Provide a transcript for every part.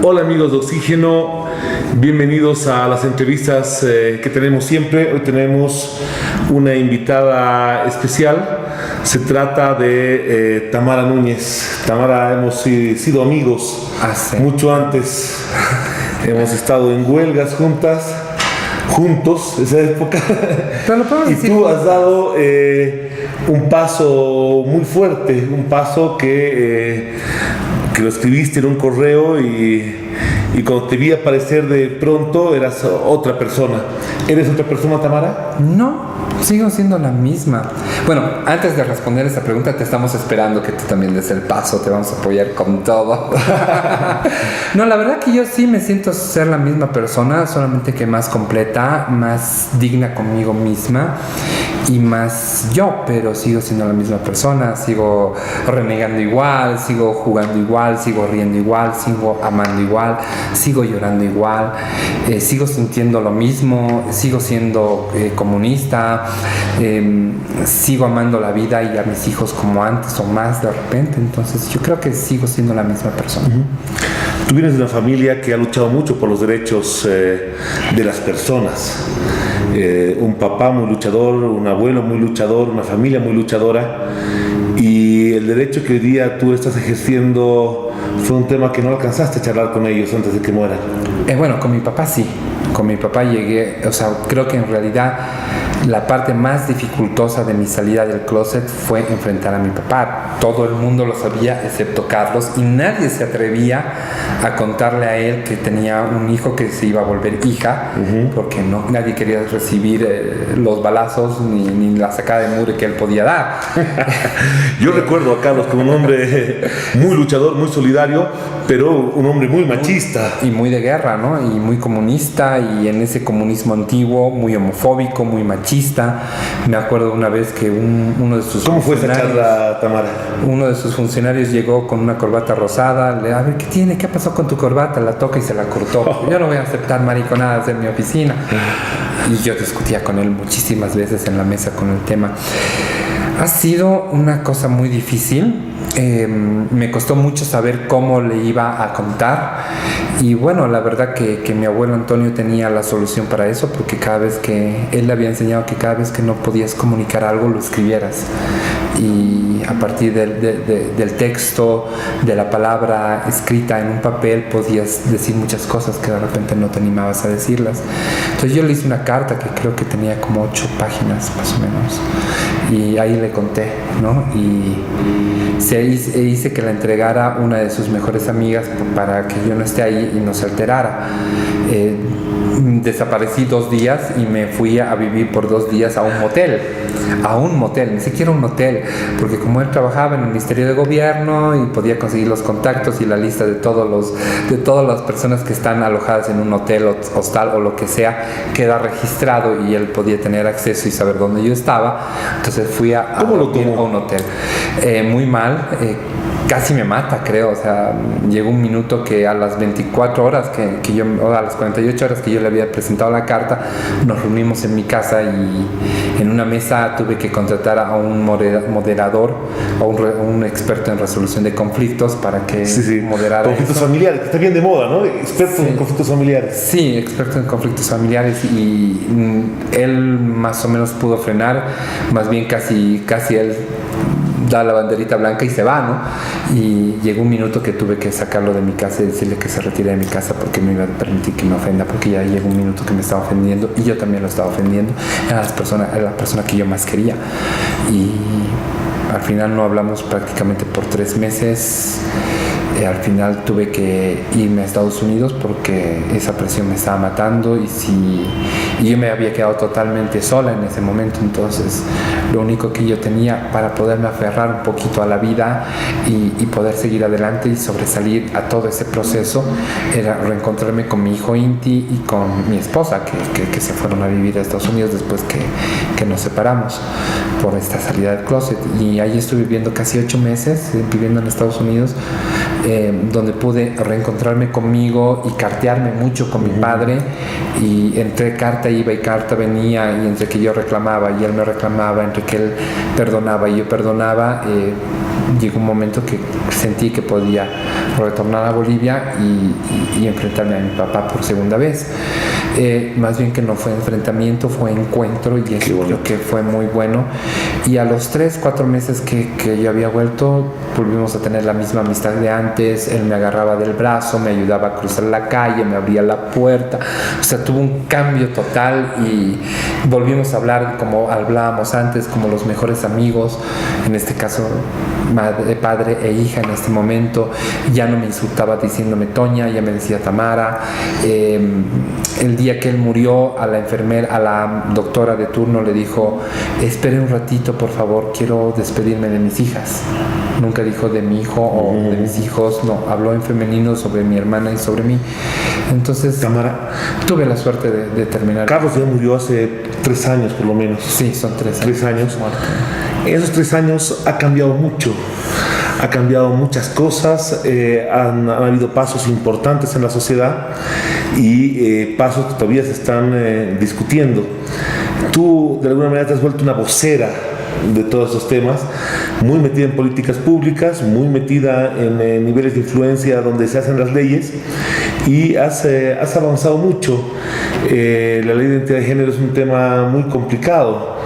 Hola amigos de Oxígeno, bienvenidos a las entrevistas que tenemos siempre. Hoy tenemos una invitada especial. Se trata de Tamara Núñez. Tamara, hemos sido amigos mucho antes. Hemos estado en huelgas juntos, esa época. Y tú has dado un paso muy fuerte, un paso que lo escribiste en un correo y cuando te vi aparecer de pronto eras otra persona. ¿Eres otra persona, Tamara? No, sigo siendo la misma. Bueno, antes de responder esa pregunta, te estamos esperando que tú también des el paso, te vamos a apoyar con todo. No, la verdad que yo sí me siento ser la misma persona, solamente que más completa, más digna conmigo misma y más yo, pero sigo siendo la misma persona, sigo renegando igual, sigo jugando igual, sigo riendo igual, sigo amando igual, sigo llorando igual, sigo sintiendo lo mismo, sigo siendo comunista, sigo amando la vida y a mis hijos como antes o más de repente. Entonces yo creo que sigo siendo la misma persona. Tú vienes de una familia que ha luchado mucho por los derechos de las personas. Un papá muy luchador, un abuelo muy luchador, una familia muy luchadora, y el derecho que hoy día tú estás ejerciendo fue un tema que no alcanzaste a charlar con ellos antes de que mueran. Bueno, con mi papá sí, con mi papá llegué, o sea, creo que en realidad la parte más dificultosa de mi salida del closet fue enfrentar a mi papá. Todo el mundo lo sabía excepto Carlos y nadie se atrevía a contarle a él que tenía un hijo que se iba a volver hija, porque nadie quería recibir los balazos ni la sacada de mugre que él podía dar. Yo recuerdo a Carlos como un hombre muy luchador, muy solidario, pero un hombre muy machista. Y muy de guerra, ¿no? Y muy comunista, y en ese comunismo antiguo, muy homofóbico, muy machista. Me acuerdo una vez que uno de sus ¿Cómo fue esa charla, Tamara? Uno de sus funcionarios llegó con una corbata rosada, a ver, ¿qué tiene? ¿Qué pasó con tu corbata? La toca y se la cortó. Yo no voy a aceptar mariconadas en mi oficina. Y yo discutía con él muchísimas veces en la mesa con el tema. Ha sido una cosa muy difícil. Me costó mucho saber cómo le iba a contar, y bueno, la verdad que mi abuelo Antonio tenía la solución para eso, porque cada vez que él le había enseñado que cada vez que no podías comunicar algo lo escribieras, y a partir del texto, de la palabra escrita en un papel, podías decir muchas cosas que de repente no te animabas a decirlas. Entonces yo le hice una carta que creo que tenía como 8 páginas más o menos, y ahí le conté, ¿no? Y hice que la entregara una de sus mejores amigas para que yo no esté ahí y no se alterara. Desaparecí 2 días y me fui a vivir por 2 días a un motel, ni siquiera un hotel, porque como él trabajaba en el Ministerio de Gobierno y podía conseguir los contactos y la lista de todas las personas que están alojadas en un hotel, hostal o lo que sea, queda registrado y él podía tener acceso y saber dónde yo estaba. Entonces fui a un hotel. Muy mal. Casi me mata, creo. O sea, llegó un minuto que a las 24 horas o a las 48 horas que yo le había presentado la carta, nos reunimos en mi casa y en una mesa tuve que contratar a un moderador, a un experto en resolución de conflictos para que moderara conflictos familiares, que está bien de moda, ¿no? Experto en conflictos familiares. Sí, experto en conflictos familiares, y él más o menos pudo frenar, más bien casi él da la banderita blanca y se va, ¿no? Y llegó un minuto que tuve que sacarlo de mi casa y decirle que se retire de mi casa porque no iba a permitir que me ofenda, porque ya llegó un minuto que me estaba ofendiendo y yo también lo estaba ofendiendo. Era la persona que yo más quería, y al final no hablamos prácticamente por 3 meses. Al final tuve que irme a Estados Unidos porque esa presión me estaba matando, y yo me había quedado totalmente sola en ese momento. Entonces lo único que yo tenía para poderme aferrar un poquito a la vida y poder seguir adelante y sobresalir a todo ese proceso era reencontrarme con mi hijo Inti y con mi esposa que se fueron a vivir a Estados Unidos después que nos separamos por esta salida del closet. Y ahí estuve viviendo casi 8 meses viviendo en Estados Unidos, donde pude reencontrarme conmigo y cartearme mucho con mi padre, y entre carta iba y carta venía, y entre que yo reclamaba y él me reclamaba, entre que él perdonaba y yo perdonaba, llegó un momento que sentí que podía retornar a Bolivia y enfrentarme a mi papá por segunda vez. Más bien que no fue enfrentamiento, fue encuentro, y eso creo que fue muy bueno. Y a los 3-4 meses que yo había vuelto, volvimos a tener la misma amistad de antes. Él me agarraba del brazo, me ayudaba a cruzar la calle, me abría la puerta. O sea, tuvo un cambio total y volvimos a hablar como hablábamos antes, como los mejores amigos, en este caso padre e hija en este momento. Ya no me insultaba diciéndome Toña, ya me decía Tamara. El día que él murió, a la enfermera, a la doctora de turno le dijo: espere un ratito, por favor, quiero despedirme de mis hijas. Nunca dijo de mi hijo o de mis hijos, no, habló en femenino sobre mi hermana y sobre mí. Entonces, Tamara, tuve la suerte de terminar. Carlos ya murió hace 3 años por lo menos. Sí, son 3 años. 3 años. Esos 3 años ha cambiado mucho. Ha cambiado muchas cosas, han habido pasos importantes en la sociedad y pasos que todavía se están discutiendo. Tú, de alguna manera, te has vuelto una vocera de todos estos temas, muy metida en políticas públicas, muy metida en niveles de influencia donde se hacen las leyes, y has avanzado mucho. La ley de identidad de género es un tema muy complicado,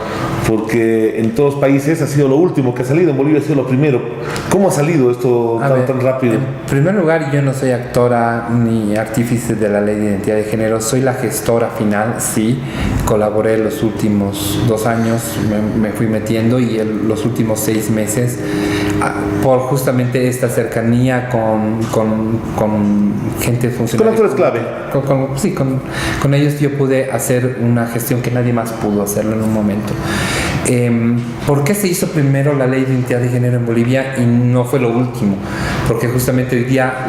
porque en todos los países ha sido lo último que ha salido, en Bolivia ha sido lo primero. ¿Cómo ha salido esto tan rápido? En primer lugar, yo no soy actora ni artífice de la ley de identidad de género, soy la gestora final, sí. Colaboré los últimos 2 años, me fui metiendo, y los últimos 6 meses, por justamente esta cercanía con gente funcionaria. Con actores clave. Con ellos yo pude hacer una gestión que nadie más pudo hacerlo en un momento. ¿Por qué se hizo primero la ley de identidad de género en Bolivia y no fue lo último? Porque justamente hoy día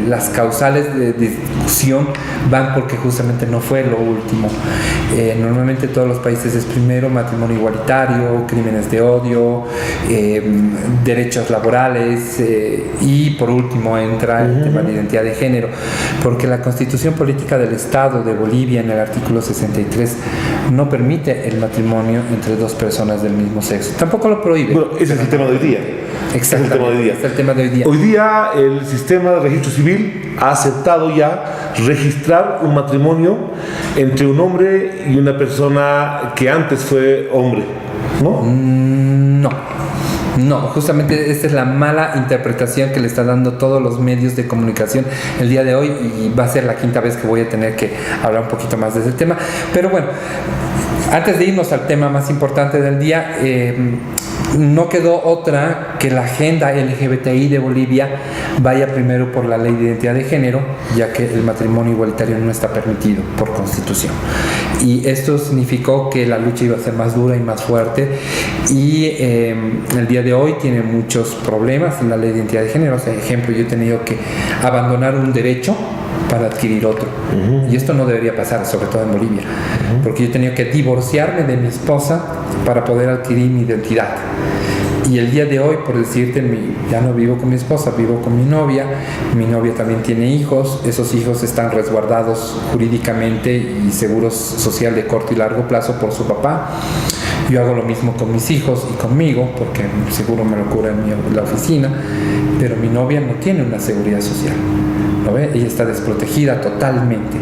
las causales de discusión van porque justamente no fue lo último. Normalmente todos los países es primero matrimonio igualitario, crímenes de odio, derechos laborales, y por último entra el tema de identidad de género, porque la Constitución Política del Estado de Bolivia en el artículo 63 no permite el matrimonio entre 2 personas del mismo sexo. Tampoco lo prohíbe. Bueno, ese es el tema de hoy día. Exactamente. Es el tema de hoy día. Hoy día el sistema de registro civil ha aceptado ya registrar un matrimonio entre un hombre y una persona que antes fue hombre, ¿no? No, justamente esta es la mala interpretación que le está dando todos los medios de comunicación el día de hoy, y va a ser la 5ª vez que voy a tener que hablar un poquito más de ese tema. Pero bueno, antes de irnos al tema más importante del día, no quedó otra que la agenda LGBTI de Bolivia vaya primero por la ley de identidad de género, ya que el matrimonio igualitario no está permitido por constitución. Y esto significó que la lucha iba a ser más dura y más fuerte, y el día de hoy tiene muchos problemas en la ley de identidad de género. O sea, ejemplo, yo he tenido que abandonar un derecho para adquirir otro. Y esto no debería pasar, sobre todo en Bolivia, porque yo he tenido que divorciarme de mi esposa para poder adquirir mi identidad. Y el día de hoy, por decirte, ya no vivo con mi esposa, vivo con mi novia también tiene hijos, esos hijos están resguardados jurídicamente y seguros social de corto y largo plazo por su papá. Yo hago lo mismo con mis hijos y conmigo, porque seguro me lo cubra en la oficina, pero mi novia no tiene una seguridad social, ¿lo ve? Ella está desprotegida totalmente.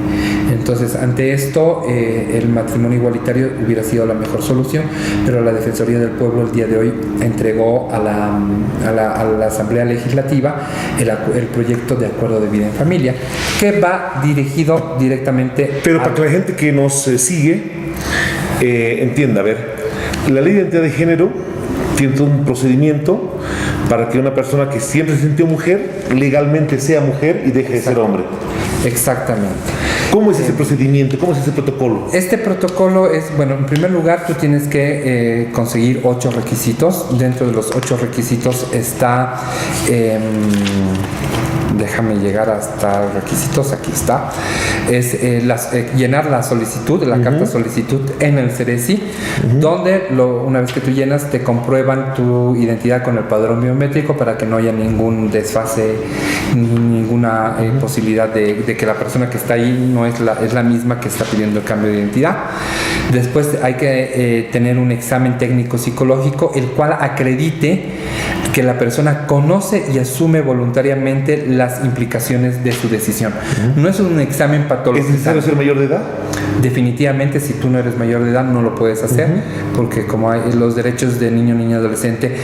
Entonces, ante esto, el matrimonio igualitario hubiera sido la mejor solución, pero la Defensoría del Pueblo el día de hoy entregó a la Asamblea Legislativa el proyecto de acuerdo de vida en familia, que va dirigido directamente. Pero para que la gente que nos sigue entienda, a ver, la ley de identidad de género tiene todo un procedimiento para que una persona que siempre se sintió mujer legalmente sea mujer y deje de ser hombre. Exactamente. ¿Cómo es ese procedimiento? ¿Cómo es ese protocolo? Este protocolo es, bueno, en primer lugar tú tienes que conseguir 8 requisitos. Dentro de los 8 requisitos está déjame llegar hasta requisitos, aquí está, es llenar la solicitud, la carta solicitud en el CERESI, donde una vez que tú llenas te comprueban tu identidad con el padrón biométrico para que no haya ningún desfase ni ninguna posibilidad de que la persona que está ahí no es la misma que está pidiendo el cambio de identidad. Después hay que tener un examen técnico psicológico, el cual acredite que la persona conoce y asume voluntariamente las implicaciones de su decisión. No es un examen patológico. ¿Es necesario ser mayor de edad? Definitivamente, si tú no eres mayor de edad, no lo puedes hacer, porque como hay los derechos de niño, niña, adolescente,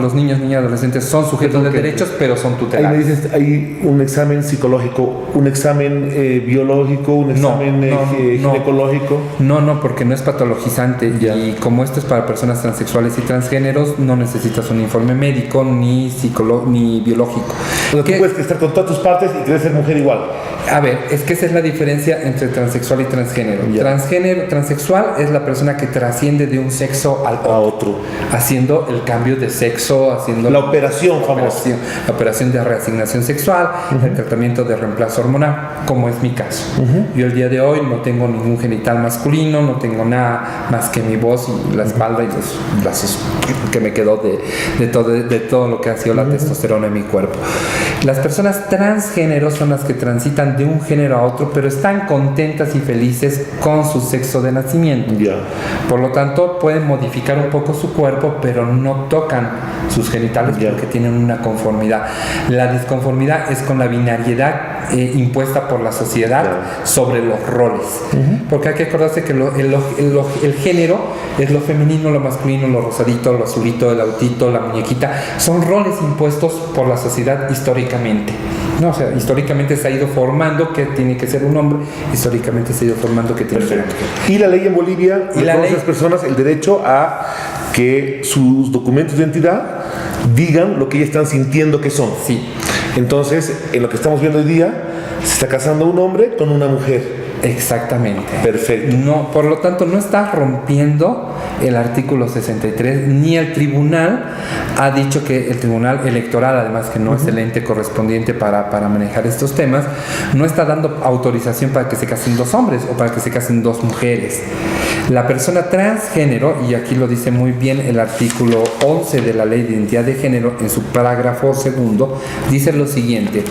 los niños, niñas, adolescentes son sujetos de derechos, pero son tutelados. Ahí me dices, hay un examen psicológico, un examen biológico, un examen ginecológico. No, porque no es patologizante. Ya. Y como esto es para personas transexuales y transgéneros, no necesitas un informe médico ni biológico. O sea, tú puedes estar con todas tus partes y querer ser mujer igual. A ver, es que esa es la diferencia entre transexual y transgénero. Transexual es la persona que trasciende de un sexo al otro, haciendo el cambio de sexo, haciendo la operación famosa. La operación de reasignación sexual, el tratamiento de reemplazo hormonal, como es mi caso. Yo el día de hoy no tengo ningún genital masculino, no tengo nada más que mi voz y la espalda y los brazos que me quedó de todo lo que ha sido la testosterona en mi cuerpo. Las personas transgénero son las que transitan de un género a otro, pero están contentas y felices con su sexo de nacimiento. Por lo tanto, pueden modificar un poco su cuerpo, pero no tocan sus genitales porque tienen una conformidad. La disconformidad es con la binariedad impuesta por la sociedad sobre los roles. Porque hay que acordarse que el género es lo femenino, lo masculino, lo rosadito, lo azulito, el autito, la muñequita. Son roles impuestos por la sociedad históricamente. No, o sea, históricamente se ha ido formando que tiene que ser un hombre, históricamente se ha ido formando que tiene que ser una mujer. Y la ley en Bolivia reconoce a las personas el derecho a que sus documentos de identidad digan lo que ellas están sintiendo que son. Sí. Entonces, en lo que estamos viendo hoy día, se está casando un hombre con una mujer. Exactamente. Perfecto. No, por lo tanto, no está rompiendo el artículo 63, ni el tribunal ha dicho que el tribunal electoral, además que no es el ente correspondiente para manejar estos temas, no está dando autorización para que se casen dos hombres o para que se casen dos mujeres. La persona transgénero, y aquí lo dice muy bien el artículo 11 de la Ley de Identidad de Género, en su parágrafo segundo, dice lo siguiente: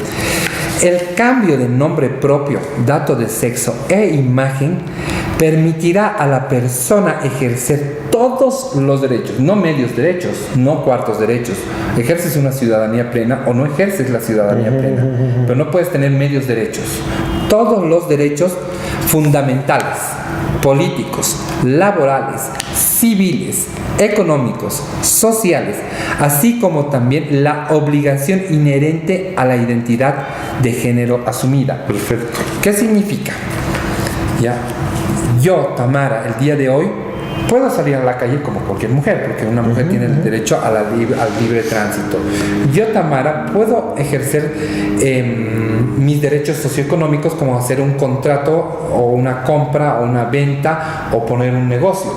el cambio de nombre propio, dato de sexo e imagen permitirá a la persona ejercer todos los derechos, no medios derechos, no cuartos derechos. Ejerces una ciudadanía plena o no ejerces la ciudadanía plena, pero no puedes tener medios derechos. Todos los derechos fundamentales, políticos, laborales, civiles, económicos, sociales, así como también la obligación inherente a la identidad de género asumida. Perfecto. ¿Qué significa? Ya, yo, Tamara, el día de hoy puedo salir a la calle como cualquier mujer, porque una mujer tiene el derecho al libre tránsito. Yo, Tamara, puedo ejercer mis derechos socioeconómicos, como hacer un contrato o una compra o una venta o poner un negocio.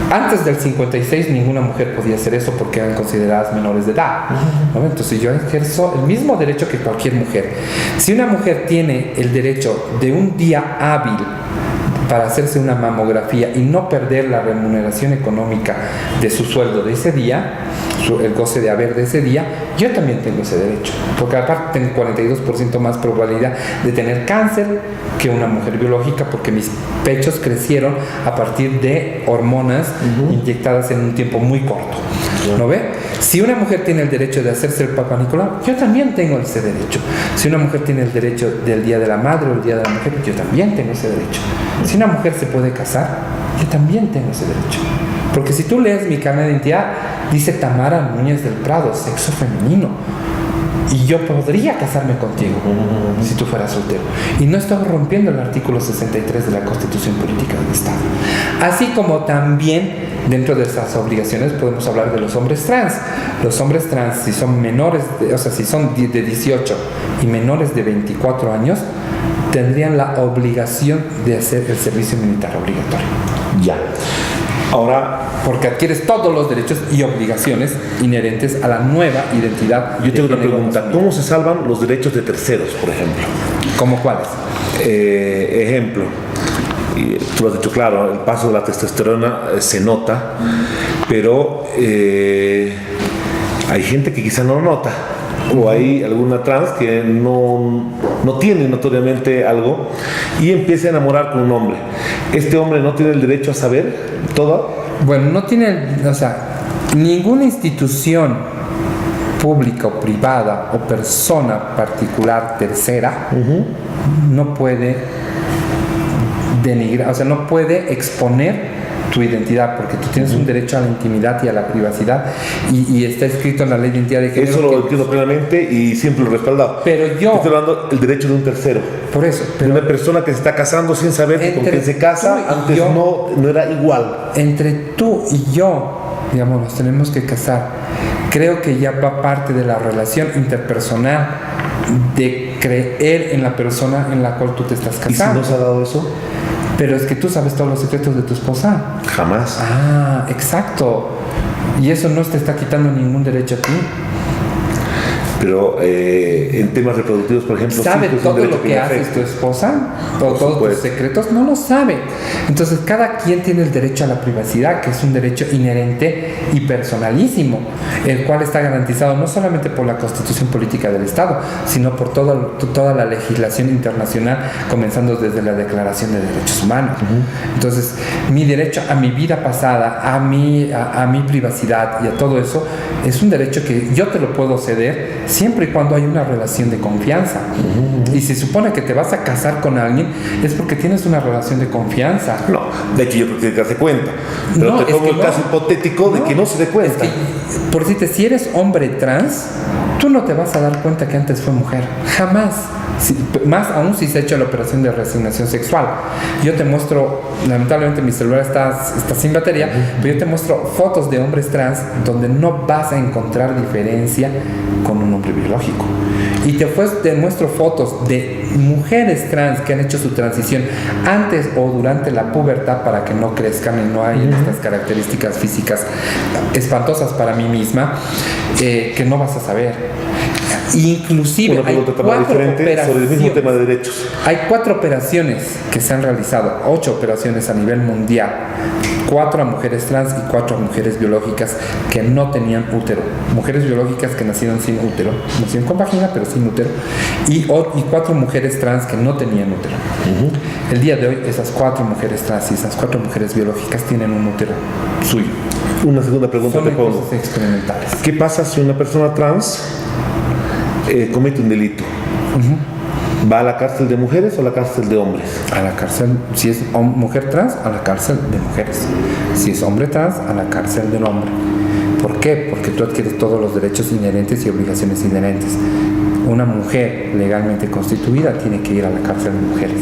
Antes del 56 ninguna mujer podía hacer eso porque eran consideradas menores de edad, ¿no? Entonces yo ejerzo el mismo derecho que cualquier mujer. Si una mujer tiene el derecho de un día hábil para hacerse una mamografía y no perder la remuneración económica de su sueldo de ese día, el goce de haber de ese día, yo también tengo ese derecho, porque aparte tengo 42% más probabilidad de tener cáncer que una mujer biológica, porque mis pechos crecieron a partir de hormonas inyectadas en un tiempo muy corto. ¿No ve? Si una mujer tiene el derecho de hacerse el Papa Nicolau, yo también tengo ese derecho. Si una mujer tiene el derecho del Día de la Madre o el Día de la Mujer, yo también tengo ese derecho. Si una mujer se puede casar, yo también tengo ese derecho. Porque si tú lees mi carnet de identidad, dice Tamara Núñez del Prado, sexo femenino. Y yo podría casarme contigo si tú fueras soltero. Y no estoy rompiendo el artículo 63 de la Constitución Política del Estado. Así como también dentro de esas obligaciones podemos hablar de los hombres trans. Los hombres trans, si son menores, si son de 18 y menores de 24 años, tendrían la obligación de hacer el servicio militar obligatorio. Ya. Ahora, porque adquieres todos los derechos y obligaciones inherentes a la nueva identidad. yo tengo una pregunta. familia. ¿Cómo se salvan los derechos de terceros, por ejemplo? ¿Cómo cuáles? Ejemplo, y tú lo has dicho claro, el paso de la testosterona se nota, pero hay gente que quizá no lo nota, o hay alguna trans que no tiene notoriamente algo y empieza a enamorar con un hombre. ¿Este hombre no tiene el derecho a saber todo? Bueno, no tiene, o sea, ninguna institución pública o privada o persona particular tercera no puede denigrar, o sea, no puede exponer tu identidad, porque tú tienes un derecho a la intimidad y a la privacidad, y está escrito en la ley de identidad de género. Eso lo entiendo plenamente y siempre lo he respaldado. Pero yo... Estoy hablando del derecho de un tercero. Por eso. Pero una persona que se está casando sin saber que con quien se casa, antes no era igual. Entre tú y yo, digamos, nos tenemos que casar. Creo que ya va parte de la relación interpersonal de creer en la persona en la cual tú te estás casando. ¿Y si no se ha dado eso? Pero es que tú sabes todos los secretos de tu esposa. Jamás. Ah, exacto. Y eso no te está quitando ningún derecho a ti. Pero en temas reproductivos, por ejemplo, ¿sabe todo lo que haces tu esposa? ¿O todos tus secretos? No lo sabe. Entonces, cada quien tiene el derecho a la privacidad, que es un derecho inherente y personalísimo, el cual está garantizado no solamente por la Constitución Política del Estado, sino por toda la legislación internacional, comenzando desde la Declaración de Derechos Humanos. Entonces, mi derecho a mi vida pasada, a mi privacidad y a todo eso, es un derecho que yo te lo puedo ceder siempre y cuando hay una relación de confianza. Y se supone que te vas a casar con alguien es porque tienes una relación de confianza. No, de hecho yo creo que tiene que darse cuenta. Pero No, te pongo el caso hipotético de que no se dé cuenta. Es que, por decirte, si eres hombre trans, tú no te vas a dar cuenta que antes fue mujer. Jamás. Más aún si se ha hecho la operación de reasignación sexual. Yo te muestro, lamentablemente mi celular está sin batería, pero yo te muestro fotos de hombres trans donde no vas a encontrar diferencia con un hombre biológico. Y te muestro fotos de mujeres trans que han hecho su transición antes o durante la pubertad para que no crezcan y no hayan estas características físicas espantosas para mí misma, que no vas a saber. Inclusive hay 4 operaciones sobre el mismo tema de derechos. Hay 4 operaciones que se han realizado, 8 operaciones a nivel mundial, 4 a mujeres trans y 4 a mujeres biológicas que no tenían útero, mujeres biológicas que nacieron sin útero, nacieron con vagina pero sin útero, y 4 mujeres trans que no tenían útero. El día de hoy esas 4 mujeres trans y esas 4 mujeres biológicas tienen un útero suyo. Una segunda pregunta te pongo. Son experimentales. ¿Qué pasa si una persona trans comete un delito? ¿Va a la cárcel de mujeres o a la cárcel de hombres? A la cárcel, si es mujer trans, a la cárcel de mujeres. Si es hombre trans, a la cárcel del hombre. ¿Por qué? Porque tú adquieres todos los derechos inherentes y obligaciones inherentes. Una mujer legalmente constituida tiene que ir a la cárcel de mujeres.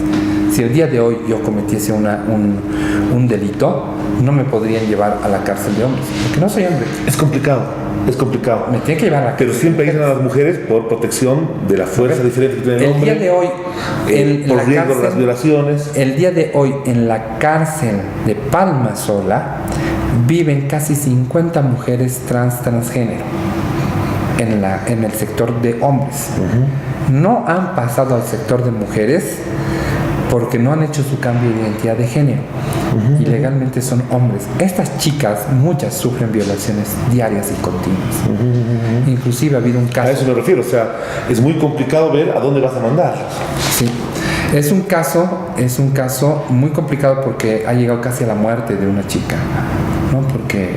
Si el día de hoy yo cometiese un delito, no me podrían llevar a la cárcel de hombres, porque no soy hombre. Es complicado. Me tiene que llevar a la cárcel. Pero siempre ayudan a las mujeres por protección de la fuerza diferente que tiene el hombre. El día de hoy, por riesgo de las violaciones. El día de hoy, en la cárcel de Palma Sola, viven casi 50 mujeres transgénero en el sector de hombres. No han pasado al sector de mujeres porque no han hecho su cambio de identidad de género y legalmente son hombres. Estas chicas, muchas sufren violaciones diarias y continuas. Inclusive ha habido un caso... A eso me refiero, o sea, es muy complicado ver a dónde vas a mandar. Sí. Es un caso muy complicado porque ha llegado casi a la muerte de una chica, ¿no? Porque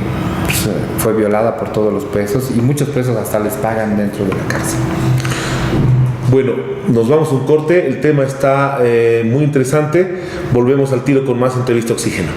pues, fue violada por todos los presos y muchos presos hasta les pagan dentro de la cárcel. Bueno, nos vamos a un corte, el tema está muy interesante, volvemos al tiro con más entrevista Oxígeno.